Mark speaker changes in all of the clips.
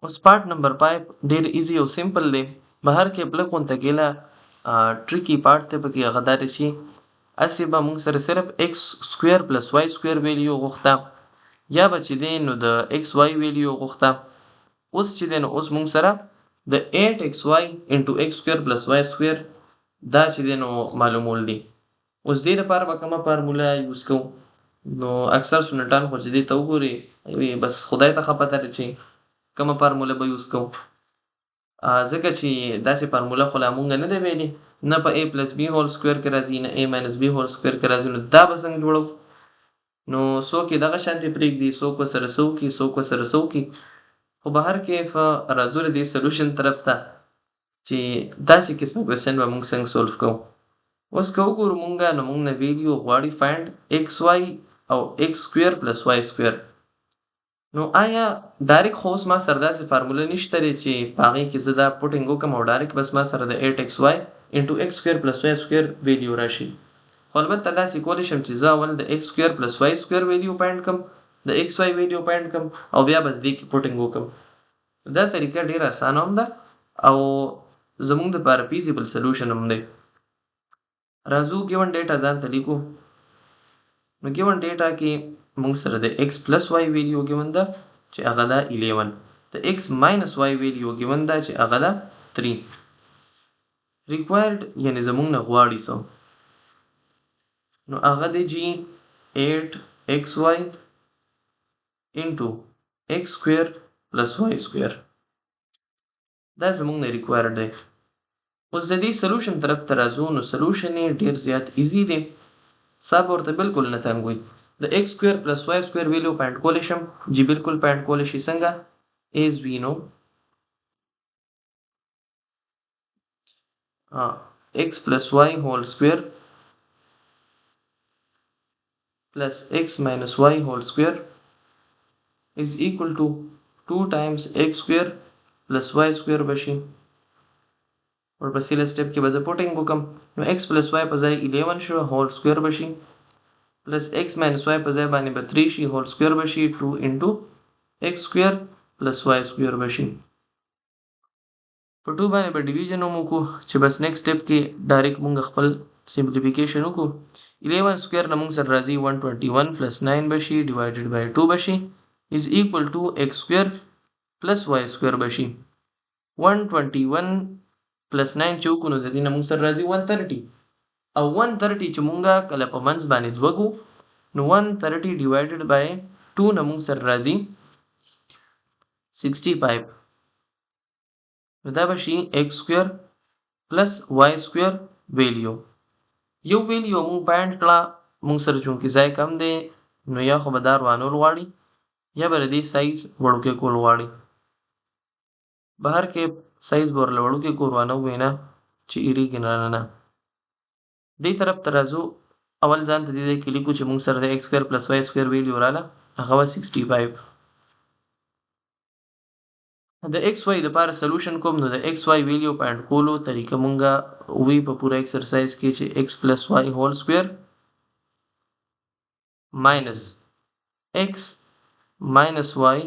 Speaker 1: اوس پارت نمبر 5 ډیر ایزی او سمپل دی. بهر کې بل غونته ګیله ټریکی پارت ته پکې هغه دا دی چې اسی به موږ سره صرف x سکویر پلس y سکویر ویلیو غوښته یا به چې دی نو د x y ویلیو غوښته. اوس چې دی نو اوس موږ سره د 8xy انټو x سکویر پلس y سکویر دا چې دی نو معلومول دي. اوس دې لپاره به کومه فارموله یوز کوو؟ نو اکثر سټوډنټان خو چې دې ته وګوري بس خدای ته ښه پته ده چې کومه فارموله به یوز کوو، ځکه چې داسې فارموله خو لا مونږ نه دی ویلي، نه په a پلس b هول سکویر کې راځي نه a ماینس b هول سکویر کې راځي. نو دا به څنګه جوړو؟ نو څوک یې دغه شانتې پرېږدي، څوک ورسره څه وکړي، څوک ورسره څه وکړي، خو به هر کیف راځو د دې سلوشن طرف ته چې داسې قسمه کوېسچن به مونږ څنګه سولف کوو. اوس که وګورو مونږ نو مونږ نه ویلیو غواړي فایند ایکس واي او ایکس سکویر پلس واي سکویر. نو آیا ډایرکټ خو اوس ما سره داسې فارموله نشته دی چې په هغې کې زه دا پوټینګ وکړم او ډایرکټ بس ما سره د 8xy انټو x سکویر پلس y سکویر ویلیو راشي. خو البته داسې کولی شم چې زه اول د x سکویر پلس y سکویر ویلیو فایند کړم، د xy ویلیو فایند کړم او بیا بس دې کې پوټینګ وکړم. دا طریقه ډېره اسانه هم ده او زموږ دپاره فیزیبل سلوشن هم دی. راځو ګیون ډیټا ځان ته لیکو. نو ګیون ډیټا کې موږ سره د x پلس y ویلیو ګیون ده چې هغه ده 11، د x ماینس y ویلیو ګیون ده چې هغه ده 3. ریکوایرډ یعنی زموږ نه غواړي څه؟ نو هغه دی جی 8xy انټو x سکویر پلس y سکویر، دا زموږ نه ریکوایرډ دی. اوس د دې سلوشن طرف ته راځو. نو سلوشن یې ډیر زیات ایزی دی، صاحب ورته بالکل نه تنګ وي. د x سکویر پلس y سکویر ویلیو فایند کولی شم؟ جی بالکل فایند کولی شي. څنګه؟ as we know x plus y whole square plus x minus y whole square is equal to 2 times x square plus y square بشي. ورپسې له سټپ کې به زه پوټینګ وکړم. نو x plus y په ځای 11 شو هول سکویر بشي پلس x minus y په ځای باندې به 3 شي هول سکویر بشي 2 انټو x سکویر پلس y سکویر بشي. په 2 باندې به ډیویژن هم وکړو چې بس نیکسټ سټپ کې ډایرکټ مونږ خپل سمپلیفیکیشن وکړو. 11 سکویر نه مونږ سره راځي 121 پلس 9 بشي ډیوایډډ بای 2 بشي از ایکول ټو x سکویر پلس y سکویر بشي. 121 پلس 9 چې وکړو نو د دې نه مونږ سره راځي 130 او 130 چې مونږه کله په منځ باندې دوګو نو 130 ډیوایډډ بای 2 نه مونږ سره راځي 65. نو دا بشي x سکویر پلس y سکویر ویلیو. یو ویلیو مونږ فایند کړه، مونږ سره چونکې ځای کم دی نو یا خو به دا روانول غواړي یا به د دې سایز وړوکی کول غواړي. بهر کې سایز به ورله وړوکی کو روانوو نه چې ایریږي نه. دې طرف ته راځو. اول ځان ته دې ځای کې لیکو چې مونږ سره د x سکویر پلس y سکویر ویلیو راله هغه وه 65. د ایکس واي دپاره سلوشن کوم نو د ایکس واي ویلیو فایند کولو طریقه مونږه وی په پوره ایکسرسایز کې چې x پلس y هول سکویر ماینس x ماینس y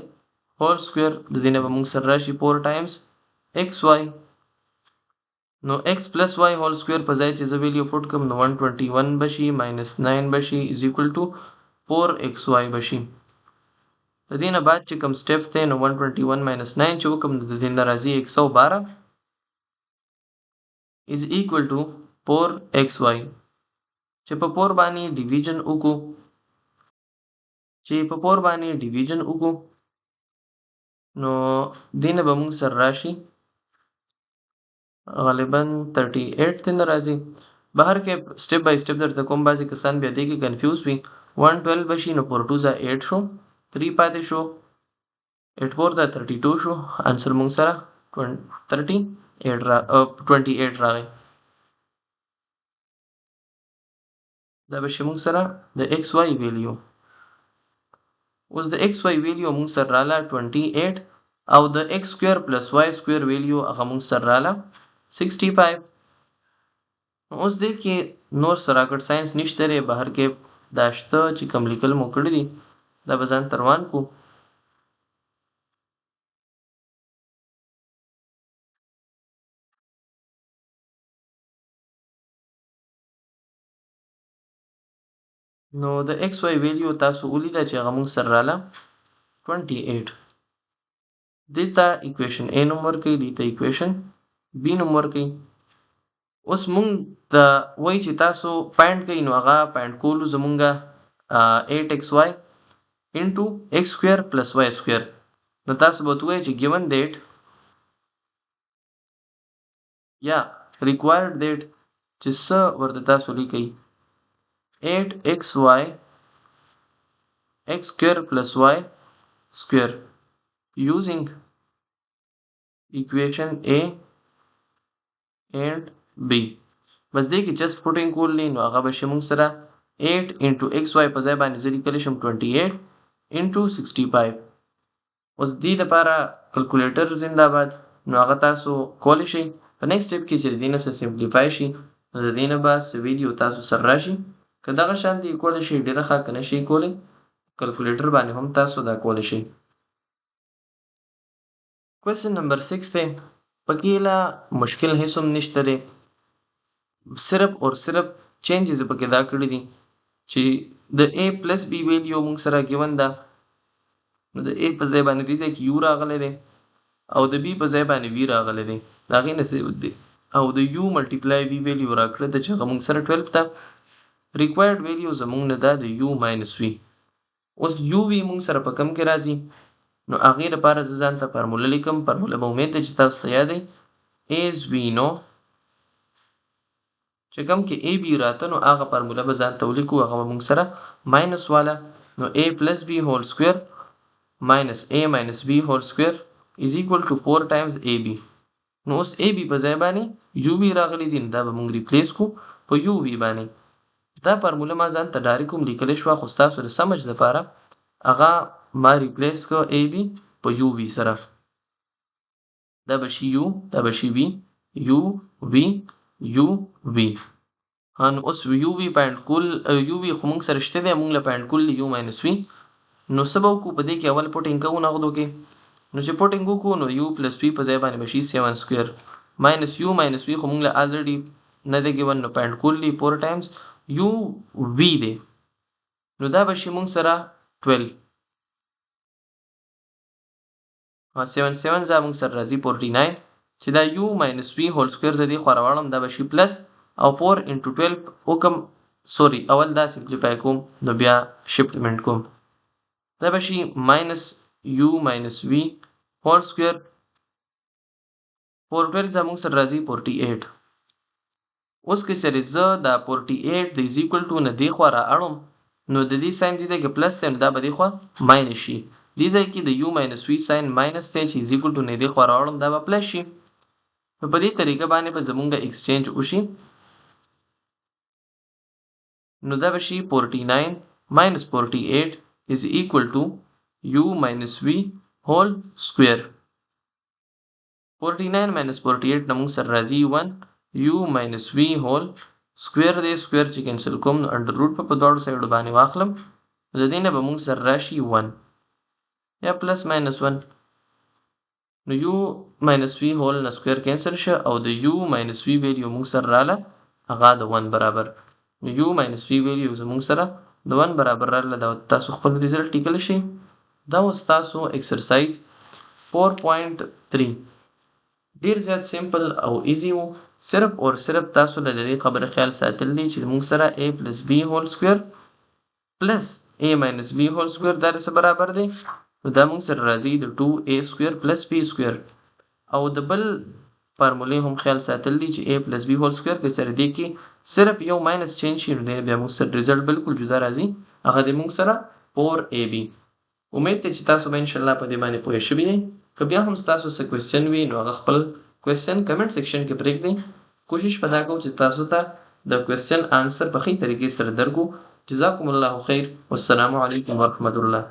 Speaker 1: هول سکویر د دې نه به مونږ سره راشي 4 ټایمز xy. نو x پلس y هول سکویر په ځای چې زه ویلیو پوټ کړم نو 121 بشي ماینس 9 بشي از ایکول ټو 4xy بشي. د دې نه بعد چې کوم سټپ دی نو 121 ماینس 9 چې وکړم د دې نه راځي 112 از ایکول ټو 4xy چې په 4 باندې ډیویژن وکړو نو دې نه به مونږ سره راشي غالبا 38 ته نه راځي. بهر کې سټپ بای سټپ درته کوم، بعضې کسان بیا دې کې کنفیوز وي. 112 بشي نو 4 2 8 شو 3 پاتې شو 8 4 32 شو انسر مونږ سره 28 راغی. دا بشي مونږ سره د ایکس واي ویلیو. اوس د ایکس واي ویلیو مونږ سره راله 28 او د ایکس سکویر پلس واي سکویر ویلیو هغه مونږ سره راله 65. اوس دې کې نور سره راکټ ساینس نشته دی، بهر کې دا شته چې کوم لیکل مو کړي دي دا به ځان ته روان کو. نو د ایکس وای ویلیو تاسو ولیده چې هغه موږ سره رااله 28. دې ته ایکویشن A نوم ورکوي، دې ته ایکویشن B نوم ورکوي. اوس موږ ته وایي چې تاسو پاینټ کوئ، نو هغه پاینټ کولو زمونږه 8xy into x square plus y square. نو تاسو به ورته وایئ چې given that یا required that چې څه ورته تاسو لیکئ 8xy x square plus y square using equation A and B. بس دې کې just putting کول نو هغه به شي موږ سره 8 into xy په ځای باندې زه لیکلی شم 28 into 65. اوس دې لپاره کلکولیټر زنده باد، نو هغه تاسو کولی شئ په نیکسټ سټیپ کې چې د دې نه څه سمپلیفای شي نو د دې نه به څه ویډیو تاسو سره راشي. که دغه شانتې کولی شئ ډېره ښه، که نه شئ کولی کلکولیټر باندې هم تاسو دا کولی شئ. کوېسچن نمبر 6 دی، پکې لا مشکل هیڅ هم نشته دی، صرف اور صرف چینجز پکې دا کړي دي چې د A پلس B ویلیو موږ سره ګیون ده، نو د A په ځای باندې دې ځای کې U راغلی دی او د B په ځای باندې V راغلی دی، د هغې نه دی او د U ملټیپلای V ویلیو راکړه ده چې هغه موږ سره 12 ده. ریکوایرډ ویلیو زموږ نه ده د U ماینس V. اوس UV موږ سره په کم کې راځي، نو هغې لپاره زه ځان ته فارموله لیکم. فارموله به امید ده چې تاسو ته یاد دی as we know چې کوم کې AB راته، نو هغه فارموله به ځان ته ولیکو، هغه به موږ سره ماینس والا، نو A plus B whole square minus A minus B whole square is equal to 4 times AB. نو اوس AB په ځای باندې UV راغلی دی، دا به موږ ریپلیس کو په UV باندې. دا فارموله ما ځان ته ډایرکټ هم لیکلی شوه، خو ستاسو د سمج لپاره هغه ما ریپلیس کو AB په UV سره، دا به شي U، دا به شي V، UV UV. نو اوس UV پاینټ کول UV خو موږ سره شته دی، موږ له پاینټ کول U ماینس V. نو څه به وکړو په دې کې اول پوټینګ کوو نغدو کې، نو چې پوټینګ وکړو نو U پلس V په ځای باندې به شي 7 سکویر ماینس U ماینس V خو موږ له الریډي نه دی ګیون، نو پاینټ کول دی 4 ټایمز UV دی، نو دا به شي موږ سره 12. 7 7 زه موږ سره راځي 49 چې دا U ماینس V هول سکویر زه دې خوا راوړم، دا به شي پلس او 4 انټو 12 وکم، سوري اول دا سمپلیفای کوم نو بیا شفټمنټ کوم، دا به شي ماینس U ماینس V هول سکویر 4 12 زه موږ سره راځي 48. اوس که چېرې زه دا 48 د از ایکول ټو نه دې خوا را اړم، نو د دې ساین دې ځای کې پلس دی، نو دا به دې خوا ماینس شي. دې ځای کې د U ماینس V ساین ماینس دی چې از ایکول ټو نه دې خوا را اړم، دا به پلس شي. نو په دې طریقه باندې به زمونږ ایکسچینج وشي، نو دا به شي 49 minus 48 is equal to U minus V whole square. 49 minus 48 نه موږ سره راځي 1 U minus V whole square دی، سکویر چې کینسل کوم نو انډر روټ په دواړو سایډو باندې واخلم، د دې نه به موږ سره راشي 1 یا پلس ماینس 1، نو U minus V whole نه سکویر کینسل شه او د U minus V ویلیو موږ سره رااله هغه د 1 برابر، نو U minus V ویلیو زموږ سره د 1 برابر رااله. دا تاسو خپل ریزلټ لیکلی شئ. دا اوس تاسو ایکسرسایز 4.3 ډیر زیات سیمپل او ایزی وو، صرف اور صرف تاسو له دې خبره خیال ساتل دي چې موږ سره A plus B whole square plus A minus B whole square دا څه برابر دی، نو دا موږ سره راځي د 2A square plus B square، او د بل فارمولې هم خیال ساتل دي چې A plus B whole square که چېرې دې کې صرف یو ماینس چینج شي نو بیا موږ سره ریزلټ بالکل جدا راځي، هغه د موږ سره 4AB. امید دی چې تاسو به انشاءالله په دې باندې پوه شوي یئ. که بیا هم ستاسو څه کوېسچن وي نو هغه خپل کوېسچن کمنټ سیکشن کې پرېږدئ. کوشش به دا کوو چې تاسو ته د کوېسچن آنسر په ښې طریقې سره درکړو. جزاکم الله خیر، والسلام علیکم ورحمة الله.